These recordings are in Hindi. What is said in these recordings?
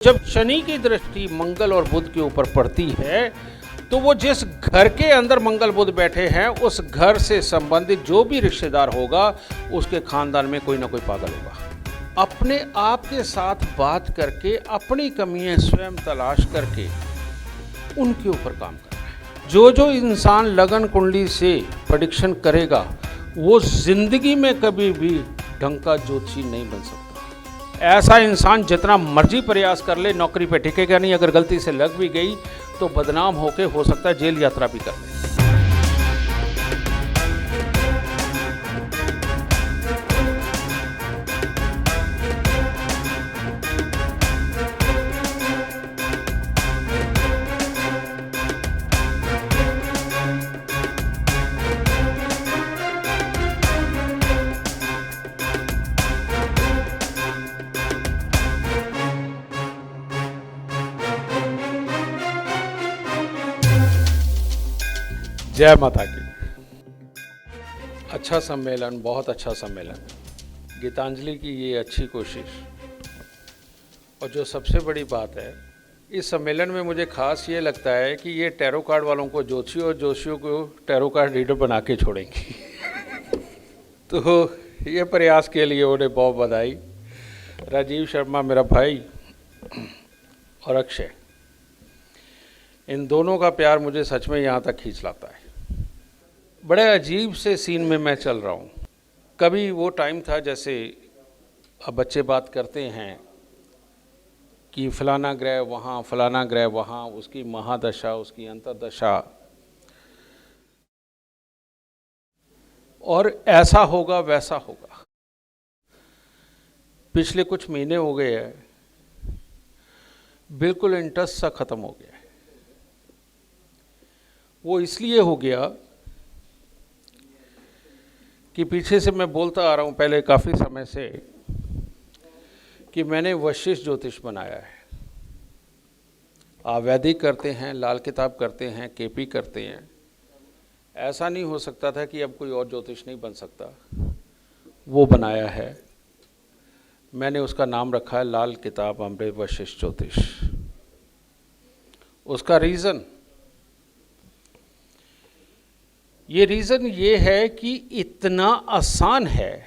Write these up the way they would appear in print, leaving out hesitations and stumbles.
जब शनि की दृष्टि मंगल और बुध के ऊपर पड़ती है तो वो जिस घर के अंदर मंगल बुध बैठे हैं उस घर से संबंधित जो भी रिश्तेदार होगा उसके खानदान में कोई ना कोई पागल होगा। अपने आप के साथ बात करके अपनी कमियां स्वयं तलाश करके उनके ऊपर काम करना है। जो इंसान लगन कुंडली से प्रेडिक्शन करेगा वो जिंदगी में कभी भी ढंग का ज्योतिषी नहीं बन सकता। ऐसा इंसान जितना मर्जी प्रयास कर ले नौकरी पे टिकेगा नहीं। अगर गलती से लग भी गई तो बदनाम होके हो सकता है जेल यात्रा भी कर ले। जय माता की। अच्छा सम्मेलन, बहुत अच्छा सम्मेलन। गीतांजलि की ये अच्छी कोशिश। और जो सबसे बड़ी बात है इस सम्मेलन में मुझे खास ये लगता है कि ये टैरो कार्ड वालों को ज्योतिषी और ज्योतिषियों को टैरो कार्ड रीडर बना के छोड़ेंगी। तो ये प्रयास के लिए उन्हें बहुत बधाई। राजीव शर्मा मेरा भाई और अक्षय, इन दोनों का प्यार मुझे सच में यहाँ तक खींच लाता है। बड़े अजीब से सीन में मैं चल रहा हूँ। कभी वो टाइम था जैसे अब बच्चे बात करते हैं कि फलाना ग्रह वहाँ, फलाना ग्रह वहाँ, उसकी महादशा, उसकी अंतर्दशा, और ऐसा होगा वैसा होगा। पिछले कुछ महीने हो गए हैं बिल्कुल इंटरेस्ट सा ख़त्म हो गया है। वो इसलिए हो गया कि पीछे से मैं बोलता आ रहा हूँ पहले काफ़ी समय से कि मैंने वशिष्ठ ज्योतिष बनाया है। आप वैदिक करते हैं, लाल किताब करते हैं, केपी करते हैं। ऐसा नहीं हो सकता था कि अब कोई और ज्योतिष नहीं बन सकता। वो बनाया है मैंने, उसका नाम रखा है लाल किताब अमृत वशिष्ठ ज्योतिष। उसका रीज़न ये है कि इतना आसान है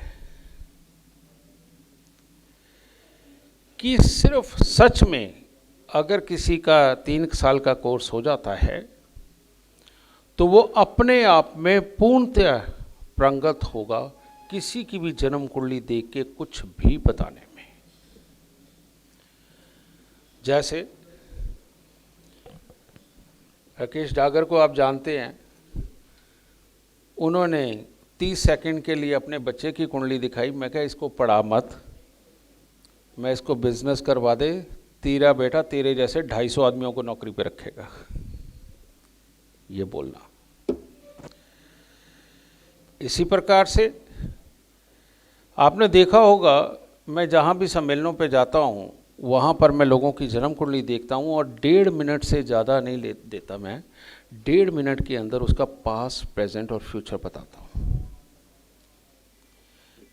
कि सिर्फ सच में अगर किसी का 3 साल का कोर्स हो जाता है तो वो अपने आप में पूर्णतः पारंगत होगा किसी की भी जन्म कुंडली देख के कुछ भी बताने में। जैसे राकेश डागर को आप जानते हैं, उन्होंने 30 सेकंड के लिए अपने बच्चे की कुंडली दिखाई। मैं कहा इसको पढ़ा मत, मैं इसको बिजनेस करवा दे, तेरा बेटा तेरे जैसे 250 आदमियों को नौकरी पे रखेगा। ये बोलना। इसी प्रकार से आपने देखा होगा मैं जहाँ भी सम्मेलनों पे जाता हूँ वहाँ पर मैं लोगों की जन्म कुंडली देखता हूँ और 1.5 मिनट से ज़्यादा नहीं देता मैं। 1.5 मिनट के अंदर उसका पास्ट, प्रेजेंट और फ्यूचर बताता हूँ।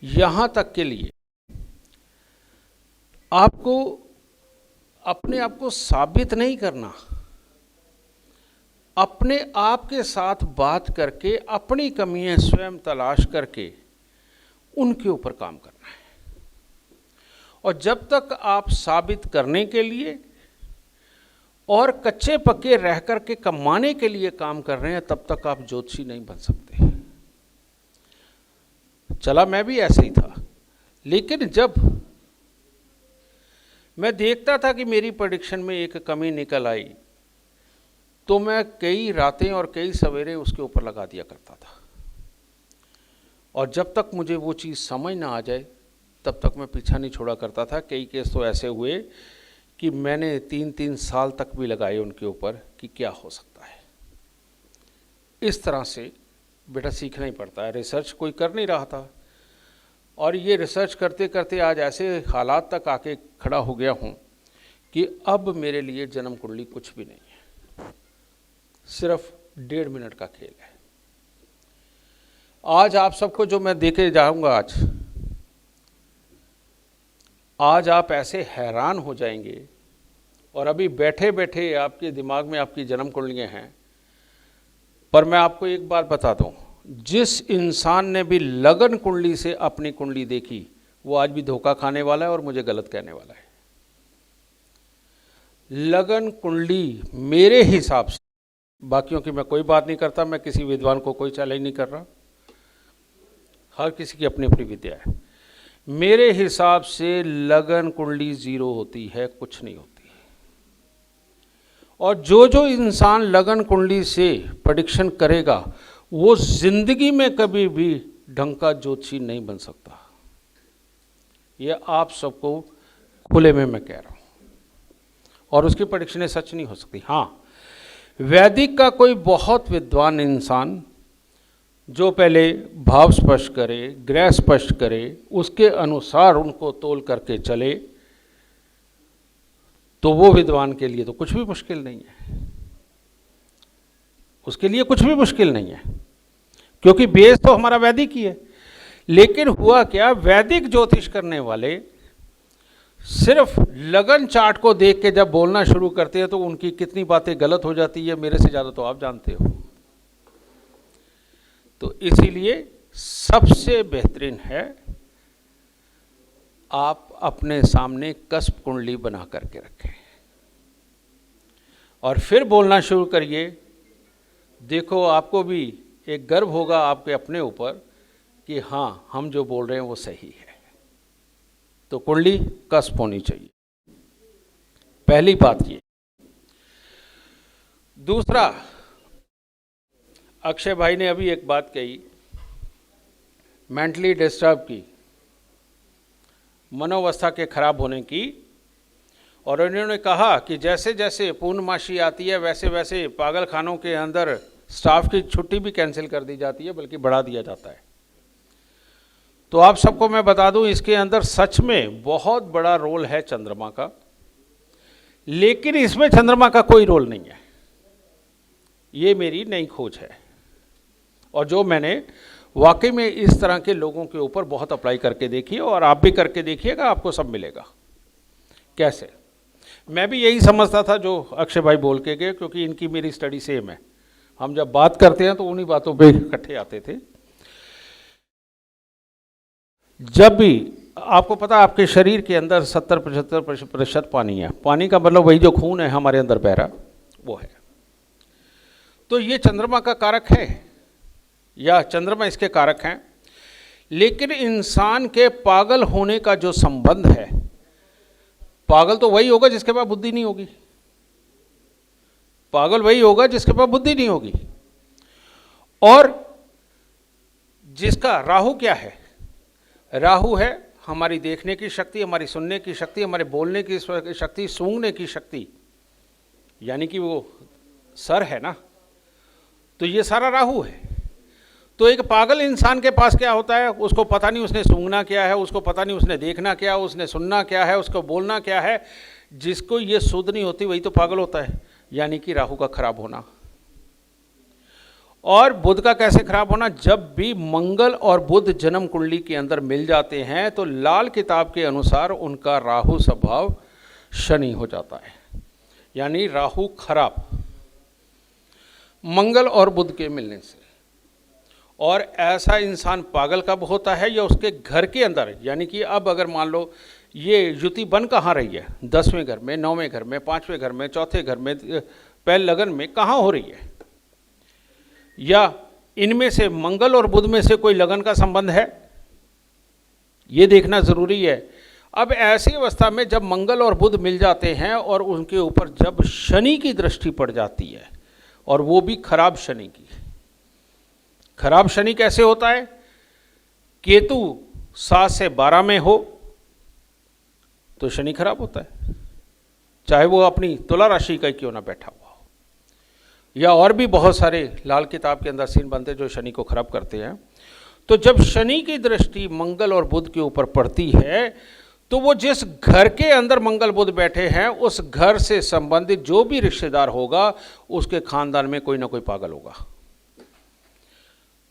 यहाँ तक के लिए आपको अपने आप को साबित नहीं करना, अपने आप के साथ बात करके अपनी कमियां स्वयं तलाश करके उनके ऊपर काम करना है। और जब तक आप साबित करने के लिए और कच्चे पक्के रह कर के कमाने के लिए काम कर रहे हैं तब तक आप ज्योतिषी नहीं बन सकते। चला मैं भी ऐसे ही था, लेकिन जब मैं देखता था कि मेरी प्रेडिक्शन में एक कमी निकल आई तो मैं कई रातें और कई सवेरे उसके ऊपर लगा दिया करता था। और जब तक मुझे वो चीज़ समझ ना आ जाए तब तक मैं पीछा नहीं छोड़ा करता था। कई केस तो ऐसे हुए कि मैंने 3-3 साल तक भी लगाए उनके ऊपर कि क्या हो सकता है। इस तरह से बेटा सीखना ही पड़ता है। रिसर्च कोई कर नहीं रहा था और ये रिसर्च करते करते आज ऐसे हालात तक आके खड़ा हो गया हूँ कि अब मेरे लिए जन्म कुंडली कुछ भी नहीं है, सिर्फ 1.5 मिनट का खेल है। आज आप सबको जो मैं देके जाऊँगा आज आप ऐसे हैरान हो जाएंगे और अभी बैठे बैठे आपके दिमाग में आपकी जन्म कुंडलियाँ हैं। पर मैं आपको एक बात बता दूं, जिस इंसान ने भी लगन कुंडली से अपनी कुंडली देखी वो आज भी धोखा खाने वाला है और मुझे गलत कहने वाला है। लगन कुंडली मेरे हिसाब से, बाकियों की मैं कोई बात नहीं करता, मैं किसी विद्वान को कोई चैलेंज नहीं कर रहा, हर किसी की अपनी अपनी विद्या है। मेरे हिसाब से लगन कुंडली जीरो होती है, कुछ नहीं होती। और जो इंसान लगन कुंडली से प्रेडिक्शन करेगा वो जिंदगी में कभी भी ढंग का ज्योतिषी नहीं बन सकता। ये आप सबको खुले में मैं कह रहा हूं, और उसकी प्रेडिक्शनें सच नहीं हो सकती। हाँ, वैदिक का कोई बहुत विद्वान इंसान जो पहले भाव स्पष्ट करे, ग्रह स्पष्ट करे, उसके अनुसार उनको तोल करके चले, तो वो विद्वान के लिए तो कुछ भी मुश्किल नहीं है, उसके लिए कुछ भी मुश्किल नहीं है, क्योंकि बेस तो हमारा वैदिक ही है। लेकिन हुआ क्या, वैदिक ज्योतिष करने वाले सिर्फ लगन चार्ट को देख के जब बोलना शुरू करते हैं तो उनकी कितनी बातें गलत हो जाती है, मेरे से ज़्यादा तो आप जानते हो। तो इसीलिए सबसे बेहतरीन है आप अपने सामने कस्प कुंडली बना करके रखें और फिर बोलना शुरू करिए। देखो, आपको भी एक गर्व होगा आपके अपने ऊपर कि हाँ, हम जो बोल रहे हैं वो सही है। तो कुंडली कस्प होनी चाहिए, पहली बात ये। दूसरा, अक्षय भाई ने अभी एक बात कही मेंटली डिस्टर्ब की, मनोवस्था के खराब होने की, और उन्होंने कहा कि जैसे जैसे पूर्णमासी आती है वैसे वैसे पागल खानों के अंदर स्टाफ की छुट्टी भी कैंसिल कर दी जाती है, बल्कि बढ़ा दिया जाता है। तो आप सबको मैं बता दूं, इसके अंदर सच में बहुत बड़ा रोल है चंद्रमा का, लेकिन इसमें चंद्रमा का कोई रोल नहीं है। ये मेरी नई खोज है और जो मैंने वाकई में इस तरह के लोगों के ऊपर बहुत अप्लाई करके देखी, और आप भी करके देखिएगा, आपको सब मिलेगा। कैसे? मैं भी यही समझता था जो अक्षय भाई बोल के गए, क्योंकि इनकी मेरी स्टडी सेम है। हम जब बात करते हैं तो उन्हीं बातों पे इकट्ठे आते थे। जब भी आपको पता, आपके शरीर के अंदर 70-75% पानी है। पानी का मतलब वही जो खून है हमारे अंदर बह रहा, वो है। तो ये चंद्रमा का कारक है या चंद्रमा इसके कारक हैं। लेकिन इंसान के पागल होने का जो संबंध है, पागल तो वही होगा जिसके पास बुद्धि नहीं होगी। पागल वही होगा जिसके पास बुद्धि नहीं होगी। और जिसका राहु क्या है? राहु है हमारी देखने की शक्ति, हमारी सुनने की शक्ति, हमारे बोलने की शक्ति, सूंघने की शक्ति, यानी कि वो सर है ना, तो ये सारा राहु है। तो एक पागल इंसान के पास क्या होता है? उसको पता नहीं उसने सूंघना क्या है, उसको पता नहीं उसने देखना क्या, उसने सुनना क्या है, उसको बोलना क्या है। जिसको ये सुध नहीं होती वही तो पागल होता है, यानी कि राहु का खराब होना। और बुध का कैसे खराब होना? जब भी मंगल और बुध जन्म कुंडली के अंदर मिल जाते हैं तो लाल किताब के अनुसार उनका राहु स्वभाव शनि हो जाता है, यानी राहु खराब मंगल और बुध के मिलने से। और ऐसा इंसान पागल कब होता है? या उसके घर के अंदर, यानी कि अब अगर मान लो ये युति बन कहाँ रही है, 10वें घर में, 9वें घर में, 5वें घर में, चौथे घर में, पहले लगन में कहाँ हो रही है? या इनमें से मंगल और बुध में से कोई लगन का संबंध है? ये देखना जरूरी है। अब ऐसी अवस्था में जब मंगल और बुध मिल जाते हैं और उनके ऊपर जब शनि की दृष्टि पड़ जाती है, और वो भी खराब शनि की। खराब शनि कैसे होता है? केतु 7 से 12 में हो तो शनि खराब होता है, चाहे वो अपनी तुला राशि का क्यों ना बैठा हुआ हो। या और भी बहुत सारे लाल किताब के अंदर सीन बनते जो शनि को खराब करते हैं। तो जब शनि की दृष्टि मंगल और बुध के ऊपर पड़ती है तो वो जिस घर के अंदर मंगल बुध बैठे हैं उस घर से संबंधित जो भी रिश्तेदार होगा उसके खानदान में कोई ना कोई पागल होगा।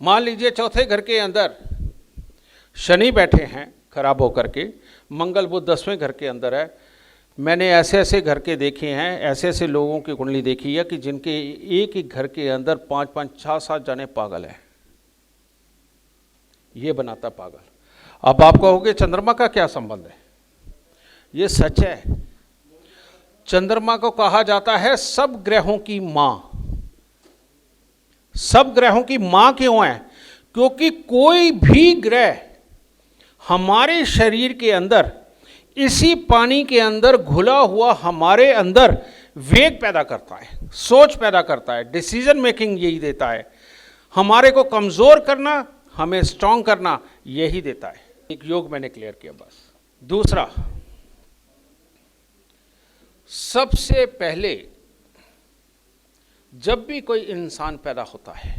मान लीजिए चौथे घर के अंदर शनि बैठे हैं खराब होकर के, मंगल बुध 10वें घर के अंदर है, मैंने ऐसे ऐसे घर के देखे हैं, ऐसे ऐसे लोगों की कुंडली देखी है कि जिनके एक ही घर के अंदर 5-5, 6-7 जने पागल हैं। ये बनाता पागल। अब आप कहोगे चंद्रमा का क्या संबंध है? ये सच है। चंद्रमा को कहा जाता है सब ग्रहों की मां। सब ग्रहों की मां क्यों है? क्योंकि कोई भी ग्रह हमारे शरीर के अंदर, इसी पानी के अंदर घुला हुआ हमारे अंदर वेग पैदा करता है, सोच पैदा करता है, डिसीजन मेकिंग यही देता है। हमारे को कमजोर करना, हमें स्ट्रांग करना यही देता है। एक योग मैंने क्लियर किया बस। दूसरा, सबसे पहले जब भी कोई इंसान पैदा होता है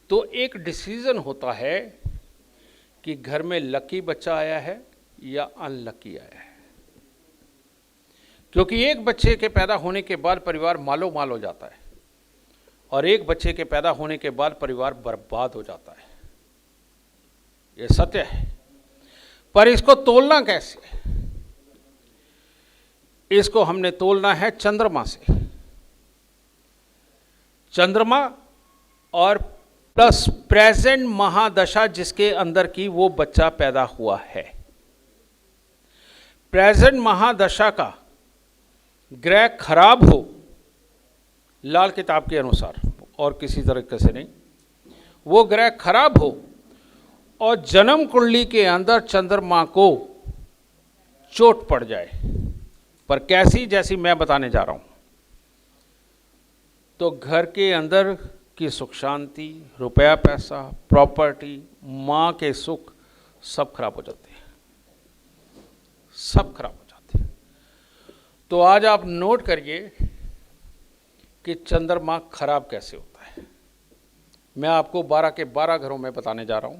तो एक डिसीजन होता है कि घर में लकी बच्चा आया है या अनलकी आया है। क्योंकि एक बच्चे के पैदा होने के बाद परिवार मालो माल हो जाता है और एक बच्चे के पैदा होने के बाद परिवार बर्बाद हो जाता है। यह सत्य है। पर इसको तोलना कैसे? इसको हमने तोलना है चंद्रमा से। चंद्रमा और प्लस प्रेजेंट महादशा जिसके अंदर की वो बच्चा पैदा हुआ है। प्रेजेंट महादशा का ग्रह खराब हो, लाल किताब के अनुसार और किसी तरीके से नहीं, वो ग्रह खराब हो और जन्म कुंडली के अंदर चंद्रमा को चोट पड़ जाए, पर कैसी? जैसी मैं बताने जा रहा हूं, तो घर के अंदर की सुख शांति, रुपया पैसा, प्रॉपर्टी, मां के सुख सब खराब हो जाते हैं, सब खराब हो जाते हैं। तो आज आप नोट करिए कि चंद्रमा खराब कैसे होता है। मैं आपको 12 के 12 घरों में बताने जा रहा हूं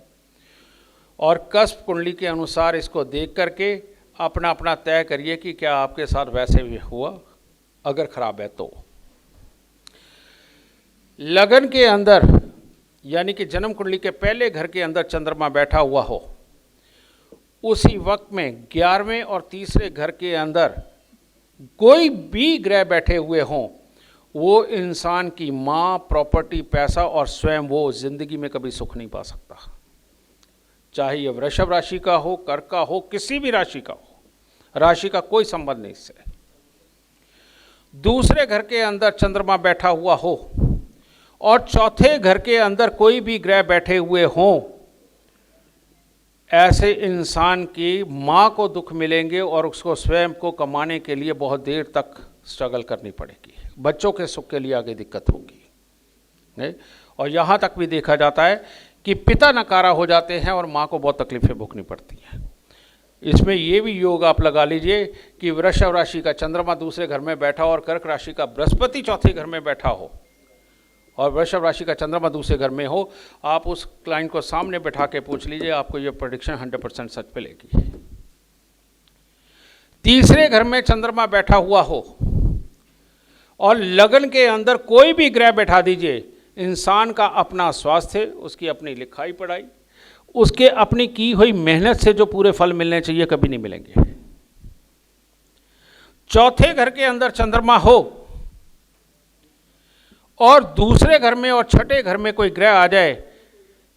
और कस्प कुंडली के अनुसार इसको देख करके अपना अपना तय करिए कि क्या आपके साथ वैसे भी हुआ, अगर खराब है तो। लगन के अंदर यानी कि जन्म कुंडली के पहले घर के अंदर चंद्रमा बैठा हुआ हो, उसी वक्त में 11वें और तीसरे घर के अंदर कोई भी ग्रह बैठे हुए हों, वो इंसान की मां, प्रॉपर्टी, पैसा और स्वयं वो जिंदगी में कभी सुख नहीं पा सकता। चाहे ये वृषभ राशि का हो, कर्क का हो, किसी भी राशि का हो, राशि का कोई संबंध नहीं इससे। दूसरे घर के अंदर चंद्रमा बैठा हुआ हो और चौथे घर के अंदर कोई भी ग्रह बैठे हुए हों, ऐसे इंसान की मां को दुख मिलेंगे और उसको स्वयं को कमाने के लिए बहुत देर तक स्ट्रगल करनी पड़ेगी। बच्चों के सुख के लिए आगे दिक्कत होगी नहीं? और यहाँ तक भी देखा जाता है कि पिता नकारा हो जाते हैं और माँ को बहुत तकलीफें भोगनी पड़ती हैं। इसमें ये भी योग आप लगा लीजिए कि वृषभ राशि का चंद्रमा दूसरे घर में बैठा हो और कर्क राशि का बृहस्पति चौथे घर में बैठा हो और वृषभ राशि का चंद्रमा दूसरे घर में हो, आप उस क्लाइंट को सामने बैठा के पूछ लीजिए, आपको ये प्रेडिक्शन 100% सच मिलेगी। तीसरे घर में चंद्रमा बैठा हुआ हो और लगन के अंदर कोई भी ग्रह बैठा दीजिए, इंसान का अपना स्वास्थ्य, उसकी अपनी लिखाई पढ़ाई, उसके अपनी की हुई मेहनत से जो पूरे फल मिलने चाहिए कभी नहीं मिलेंगे। चौथे घर के अंदर चंद्रमा हो और दूसरे घर में और छठे घर में कोई ग्रह आ जाए,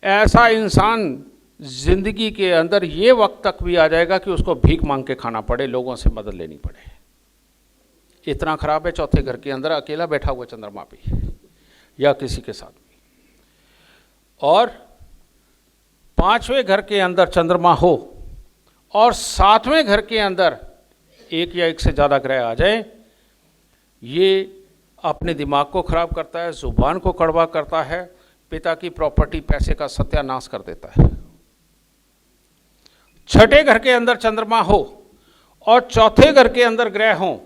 ऐसा इंसान जिंदगी के अंदर ये वक्त तक भी आ जाएगा कि उसको भीख मांग के खाना पड़े, लोगों से मदद लेनी पड़े। इतना खराब है चौथे घर के अंदर अकेला बैठा हुआ चंद्रमा भी या किसी के साथ भी। और पांचवें घर के अंदर चंद्रमा हो और सातवें घर के अंदर एक या एक से ज़्यादा ग्रह आ जाए, ये अपने दिमाग को खराब करता है, जुबान को कड़वा करता है, पिता की प्रॉपर्टी, पैसे का सत्यानाश कर देता है। छठे घर के अंदर चंद्रमा हो और चौथे घर के अंदर ग्रह हो,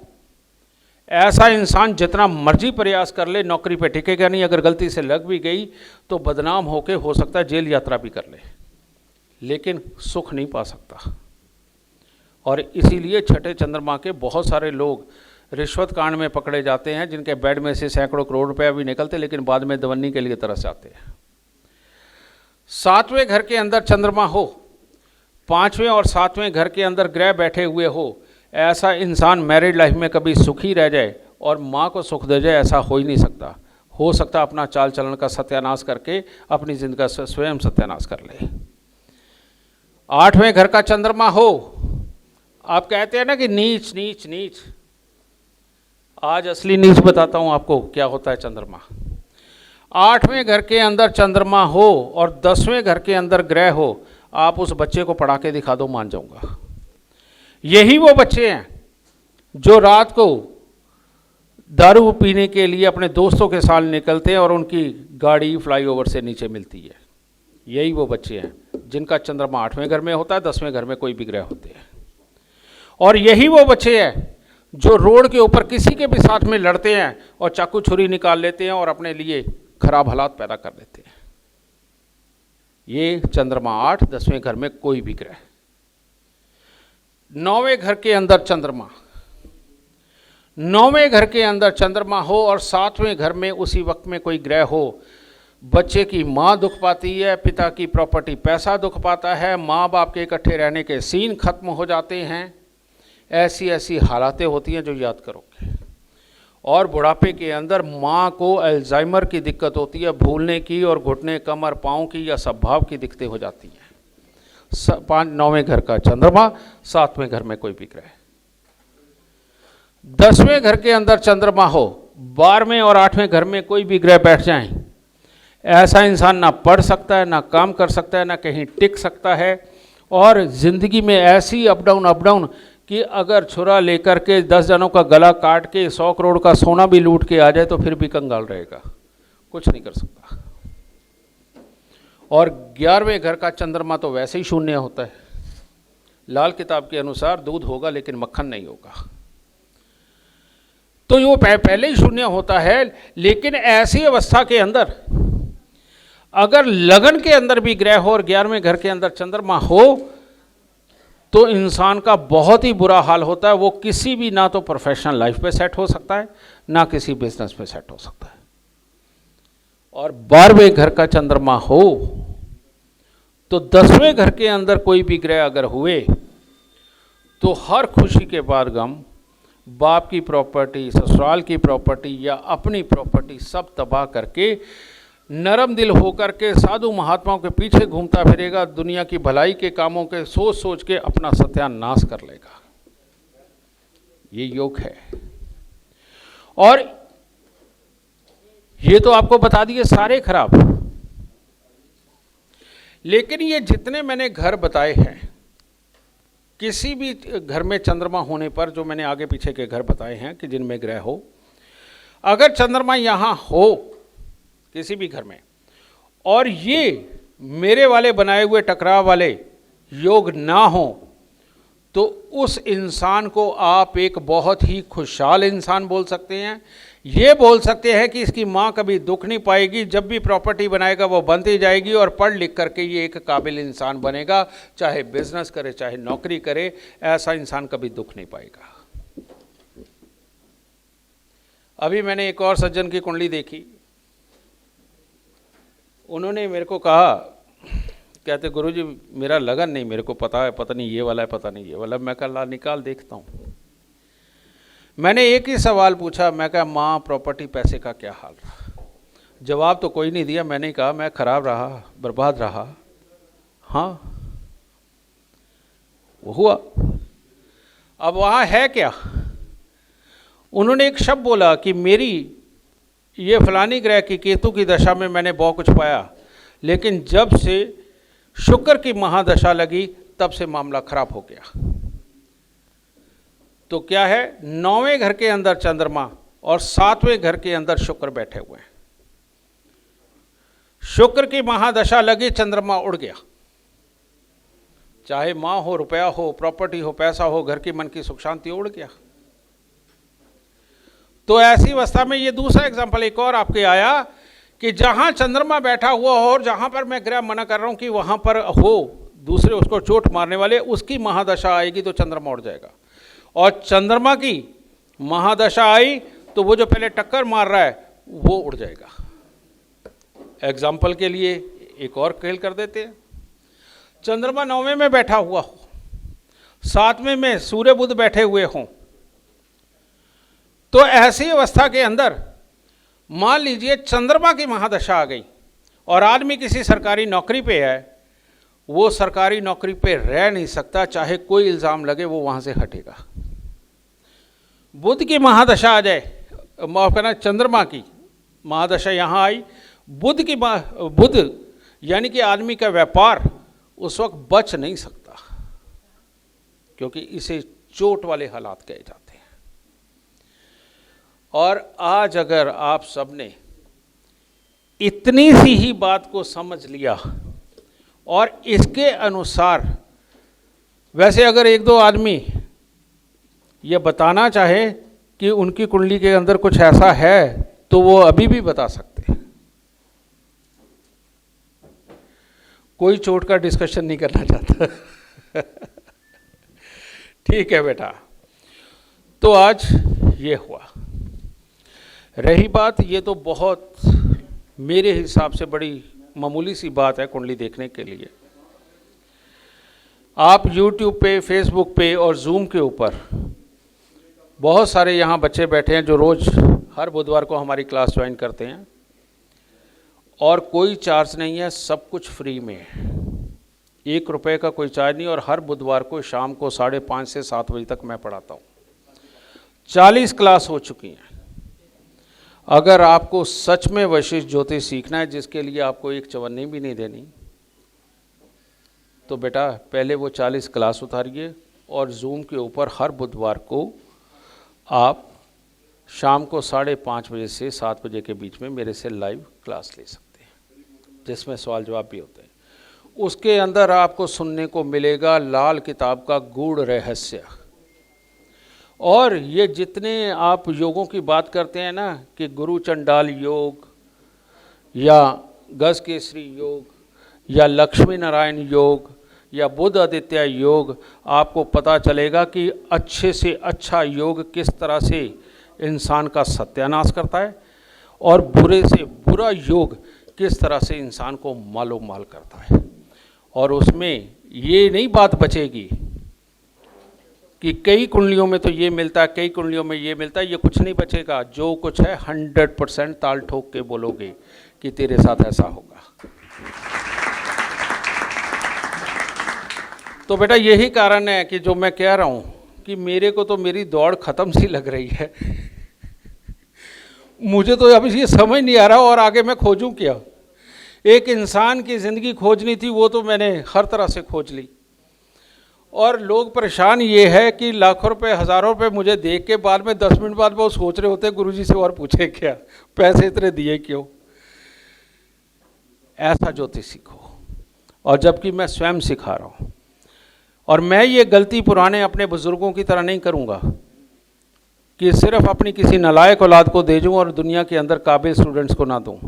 ऐसा इंसान जितना मर्जी प्रयास कर ले नौकरी पे टिकेगा नहीं। अगर गलती से लग भी गई तो बदनाम होके हो सकता है जेल यात्रा भी कर ले, लेकिन सुख नहीं पा सकता। और इसीलिए छठे चंद्रमा के बहुत सारे लोग रिश्वत कांड में पकड़े जाते हैं, जिनके बेड में से सैकड़ों करोड़ रुपया भी निकलते, लेकिन बाद में दवन्नी के लिए तरस जाते हैं। सातवें घर के अंदर चंद्रमा हो, पांचवें और सातवें घर के अंदर ग्रह बैठे हुए हो, ऐसा इंसान मैरिड लाइफ में कभी सुखी रह जाए और माँ को सुख दे जाए, ऐसा हो ही नहीं सकता। हो सकता अपना चाल चलन का सत्यानाश करके अपनी जिंदगी का स्वयं सत्यानाश कर ले। 8वें घर का चंद्रमा हो, आप कहते हैं ना कि नीच नीच नीच, आज असली नीच बताता हूं आपको क्या होता है चंद्रमा। 8वें घर के अंदर चंद्रमा हो और 10वें घर के अंदर ग्रह हो, आप उस बच्चे को पढ़ा के दिखा दो, मान जाऊंगा। यही वो बच्चे हैं जो रात को दारू पीने के लिए अपने दोस्तों के साथ निकलते हैं और उनकी गाड़ी फ्लाईओवर से नीचे मिलती है। यही वो बच्चे हैं जिनका चंद्रमा 8वें घर में होता है, 10वें घर में कोई भी ग्रह होते हैं। और यही वो बच्चे हैं जो रोड के ऊपर किसी के भी साथ में लड़ते हैं और चाकू छुरी निकाल लेते हैं और अपने लिए खराब हालात पैदा कर देते हैं। ये चंद्रमा 8, 10वें घर में कोई भी ग्रह। 9वें घर के अंदर चंद्रमा, 9वें घर के अंदर चंद्रमा हो और 7वें घर में उसी वक्त में कोई ग्रह हो, बच्चे की माँ दुख पाती है, पिता की प्रॉपर्टी पैसा दुख पाता है, माँ बाप के इकट्ठे रहने के सीन खत्म हो जाते हैं। ऐसी ऐसी हालातें होती हैं जो याद करोगे। और बुढ़ापे के अंदर माँ को अल्जाइमर की दिक्कत होती है, भूलने की, और घुटने कमर पाँव की या स्वभाव की दिक्कतें हो जाती हैं। 9वें घर का चंद्रमा, 7वें घर में कोई भी ग्रह। 10वें घर के अंदर चंद्रमा हो, 12वें और 8वें घर में कोई भी ग्रह बैठ जाएं, ऐसा इंसान ना पढ़ सकता है, ना काम कर सकता है, ना कहीं टिक सकता है। और ज़िंदगी में ऐसी अप डाउन कि अगर छुरा लेकर के 10 जनों का गला काट के 100 करोड़ का सोना भी लूट के आ जाए तो फिर भी कंगाल रहेगा, कुछ नहीं कर सकता। और 11वें घर का चंद्रमा तो वैसे ही शून्य होता है। लाल किताब के अनुसार दूध होगा लेकिन मक्खन नहीं होगा, तो वो पहले ही शून्य होता है। लेकिन ऐसी अवस्था के अंदर अगर लगन के अंदर भी ग्रह हो और 11वें घर के अंदर चंद्रमा हो तो इंसान का बहुत ही बुरा हाल होता है। वो किसी भी, ना तो प्रोफेशनल लाइफ पे सेट हो सकता है, ना किसी बिजनेस पे सेट हो सकता है। और 12वें घर का चंद्रमा हो तो 10वें घर के अंदर कोई भी ग्रह अगर हुए तो हर खुशी के बाद गम, बाप की प्रॉपर्टी, ससुराल की प्रॉपर्टी या अपनी प्रॉपर्टी सब तबाह करके नरम दिल होकर के साधु महात्माओं के पीछे घूमता फिरेगा, दुनिया की भलाई के कामों के सोच सोच के अपना सत्यानाश कर लेगा। ये योग है। और ये तो आपको बता दिए सारे खराब, लेकिन ये जितने मैंने घर बताए हैं, किसी भी घर में चंद्रमा होने पर, जो मैंने आगे पीछे के घर बताए हैं कि जिनमें ग्रह हो, अगर चंद्रमा यहां हो किसी भी घर में और ये मेरे वाले बनाए हुए टकराव वाले योग ना हो, तो उस इंसान को आप एक बहुत ही खुशहाल इंसान बोल सकते हैं। ये बोल सकते हैं कि इसकी माँ कभी दुख नहीं पाएगी, जब भी प्रॉपर्टी बनाएगा वो बनती जाएगी और पढ़ लिख करके ये एक काबिल इंसान बनेगा, चाहे बिजनेस करे चाहे नौकरी करे, ऐसा इंसान कभी दुख नहीं पाएगा। अभी मैंने एक और सज्जन की कुंडली देखी, उन्होंने मेरे को कहा, कहते गुरुजी मेरा लगन नहीं, मेरे को पता है, पता नहीं ये वाला है, पता नहीं ये वाला। मैं कहा ला निकाल देखता हूँ। मैंने एक ही सवाल पूछा, मैं कहा माँ प्रॉपर्टी पैसे का क्या हाल रहा? जवाब तो कोई नहीं दिया। मैंने कहा मैं खराब रहा, बर्बाद रहा। हाँ वो हुआ। अब वहाँ है क्या? उन्होंने एक शब्द बोला कि मेरी ये फलानी ग्रह की केतु की दशा में मैंने बहुत कुछ पाया, लेकिन जब से शुक्र की महादशा लगी तब से मामला खराब हो गया। तो क्या है, 9वें घर के अंदर चंद्रमा और 7वें घर के अंदर शुक्र बैठे हुए हैं। शुक्र की महादशा लगी, चंद्रमा उड़ गया। चाहे माँ हो, रुपया हो, प्रॉपर्टी हो, पैसा हो, घर की मन की सुख शांति उड़ गया। तो ऐसी अवस्था में ये दूसरा एग्जाम्पल एक और आपके आया कि जहां चंद्रमा बैठा हुआ हो और जहां पर मैं ग्रह मना कर रहा हूं कि वहां पर हो दूसरे उसको चोट मारने वाले, उसकी महादशा आएगी तो चंद्रमा उड़ जाएगा। और चंद्रमा की महादशा आई तो वो जो पहले टक्कर मार रहा है वो उड़ जाएगा। एग्जाम्पल के लिए एक और खेल कर देते हैं। चंद्रमा 9वें में बैठा हुआ हो, सातवें में सूर्य बुध बैठे हुए हों, तो ऐसी अवस्था के अंदर मान लीजिए चंद्रमा की महादशा आ गई और आदमी किसी सरकारी नौकरी पे है, वो सरकारी नौकरी पे रह नहीं सकता, चाहे कोई इल्ज़ाम लगे वो वहाँ से हटेगा। बुध की महादशा आ जाए, माफ करना, चंद्रमा की महादशा यहाँ आई, बुध यानी कि आदमी का व्यापार उस वक्त बच नहीं सकता, क्योंकि इसे चोट वाले हालात कहे जाते हैं। और आज अगर आप सबने इतनी सी ही बात को समझ लिया और इसके अनुसार, वैसे अगर एक दो आदमी ये बताना चाहे कि उनकी कुंडली के अंदर कुछ ऐसा है तो वो अभी भी बता सकते हैं, कोई चोट का डिस्कशन नहीं करना चाहता। ठीक है बेटा, तो आज ये हुआ। रही बात, ये तो बहुत मेरे हिसाब से बड़ी मामूली सी बात है कुंडली देखने के लिए। आप YouTube पे, Facebook पे और Zoom के ऊपर बहुत सारे यहाँ बच्चे बैठे हैं जो रोज़ हर बुधवार को हमारी क्लास ज्वाइन करते हैं, और कोई चार्ज नहीं है, सब कुछ फ्री में है, 1 रुपये का कोई चार्ज नहीं। और हर बुधवार को शाम को 5:30 से 7 बजे तक मैं पढ़ाता हूँ। 40 क्लास हो चुकी हैं। अगर आपको सच में वशिष्ठ ज्योतिष सीखना है, जिसके लिए आपको एक चवन्नी भी नहीं देनी, तो बेटा पहले वो 40 क्लास उतारिए और Zoom के ऊपर हर बुधवार को आप शाम को 5:30 बजे से 7 बजे के बीच में मेरे से लाइव क्लास ले सकते हैं, जिसमें सवाल जवाब भी होते हैं। उसके अंदर आपको सुनने को मिलेगा लाल किताब का गूढ़ रहस्य। और ये जितने आप योगों की बात करते हैं ना, कि गुरु चंडाल योग या गज केसरी योग या लक्ष्मी नारायण योग या बुध आदित्य योग, आपको पता चलेगा कि अच्छे से अच्छा योग किस तरह से इंसान का सत्यानाश करता है और बुरे से बुरा योग किस तरह से इंसान को मालो माल करता है। और उसमें ये नहीं बात बचेगी कि कई कुंडलियों में तो ये मिलता है, कई कुंडलियों में ये मिलता है, ये कुछ नहीं बचेगा। जो कुछ है 100% ताल ठोक के बोलोगे कि तेरे साथ ऐसा होगा। तो बेटा यही कारण है कि जो मैं कह रहा हूँ कि मेरे को तो मेरी दौड़ ख़त्म सी लग रही है। मुझे तो अभी ये समझ नहीं आ रहा और आगे मैं खोजूं क्या। एक इंसान की ज़िंदगी खोजनी थी, वो तो मैंने हर तरह से खोज ली। और लोग परेशान ये है कि लाखों रुपए, हज़ारों रुपए मुझे देख के बाद में 10 मिनट बाद वो सोच रहे होते हैं गुरुजी से और पूछे क्या, पैसे इतने दिए क्यों। ऐसा ज्योतिष सीखो। और जबकि मैं स्वयं सिखा रहा हूँ, और मैं ये गलती पुराने अपने बुजुर्गों की तरह नहीं करूँगा कि सिर्फ अपनी किसी नालायक औलाद को दे दूँ और दुनिया के अंदर काबिल स्टूडेंट्स को ना दूँ।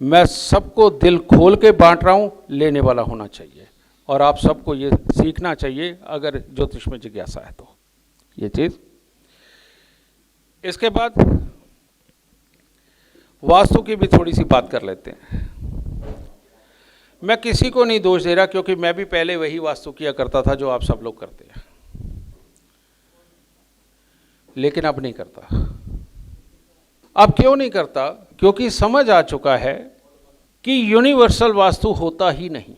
मैं सबको दिल खोल के बांट रहा हूँ, लेने वाला होना चाहिए। और आप सबको ये सीखना चाहिए अगर ज्योतिष में जिज्ञासा है तो ये चीज़। इसके बाद वास्तु की भी थोड़ी सी बात कर लेते हैं। मैं किसी को नहीं दोष दे रहा, क्योंकि मैं भी पहले वही वास्तु किया करता था जो आप सब लोग करते हैं, लेकिन अब नहीं करता। अब क्यों नहीं करता? क्योंकि समझ आ चुका है कि यूनिवर्सल वास्तु होता ही नहीं।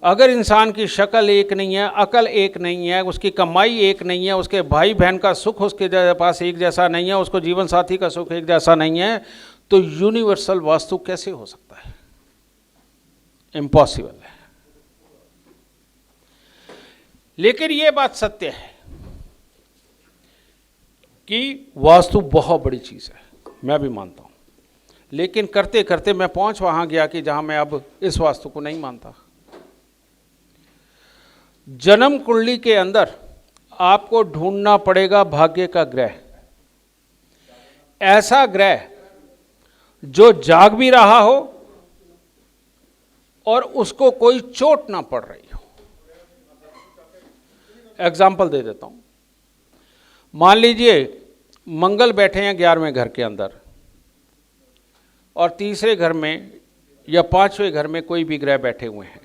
अगर इंसान की शक्ल एक नहीं है, अकल एक नहीं है, उसकी कमाई एक नहीं है, उसके भाई बहन का सुख उसके पास एक जैसा नहीं है, उसको जीवन साथी का सुख एक जैसा नहीं है, तो यूनिवर्सल वास्तु कैसे हो सकता है? इम्पॉसिबल है। लेकिन ये बात सत्य है कि वास्तु बहुत बड़ी चीज़ है, मैं भी मानता हूँ। लेकिन करते करते मैं पहुँच वहाँ गया कि जहाँ मैं अब इस वास्तु को नहीं मानता। जन्म कुंडली के अंदर आपको ढूंढना पड़ेगा भाग्य का ग्रह, ऐसा ग्रह जो जाग भी रहा हो और उसको कोई चोट ना पड़ रही हो। एग्जाम्पल दे देता हूं। मान लीजिए मंगल बैठे हैं 11वें घर के अंदर और तीसरे घर में या 5वें घर में कोई भी ग्रह बैठे हुए हैं।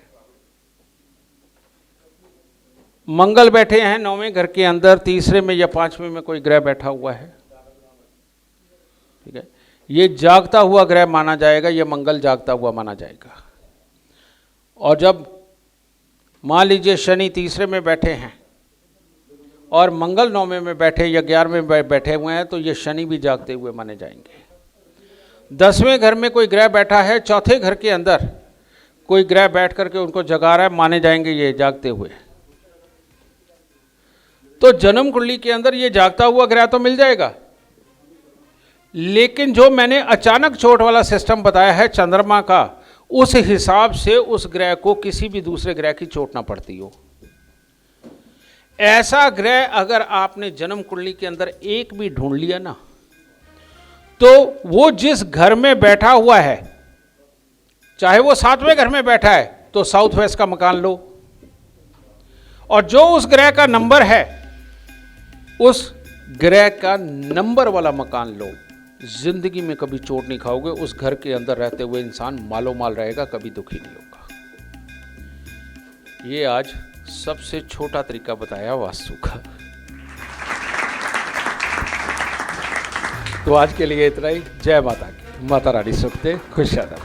मंगल बैठे हैं 9वें घर के अंदर, तीसरे में या 5वें में कोई ग्रह बैठा हुआ है, ठीक है, ये जागता हुआ ग्रह माना जाएगा, ये मंगल जागता हुआ माना जाएगा। और जब मान लीजिए शनि तीसरे में बैठे हैं और मंगल 9वें में बैठे या 11वें में बैठे हुए हैं, तो ये शनि भी जागते हुए माने जाएंगे। 10वें घर में कोई ग्रह बैठा है, चौथे घर के अंदर कोई ग्रह बैठ करके उनको जगा रहा है, माने जाएंगे ये जागते हुए। तो जन्म कुंडली के अंदर ये जागता हुआ ग्रह तो मिल जाएगा, लेकिन जो मैंने अचानक चोट वाला सिस्टम बताया है चंद्रमा का, उस हिसाब से उस ग्रह को किसी भी दूसरे ग्रह की चोट ना पड़ती हो। ऐसा ग्रह अगर आपने जन्म कुंडली के अंदर एक भी ढूंढ लिया ना, तो वो जिस घर में बैठा हुआ है, चाहे वो 7वें घर में बैठा है, तो साउथ वेस्ट का मकान लो, और जो उस ग्रह का नंबर है उस ग्रह का नंबर वाला मकान लो। जिंदगी में कभी चोट नहीं खाओगे, उस घर के अंदर रहते हुए इंसान मालो माल रहेगा, कभी दुखी नहीं होगा। ये आज सबसे छोटा तरीका बताया वास्तु का। तो आज के लिए इतना ही। जय माता की। माता रानी सुख दे, खुश रहो।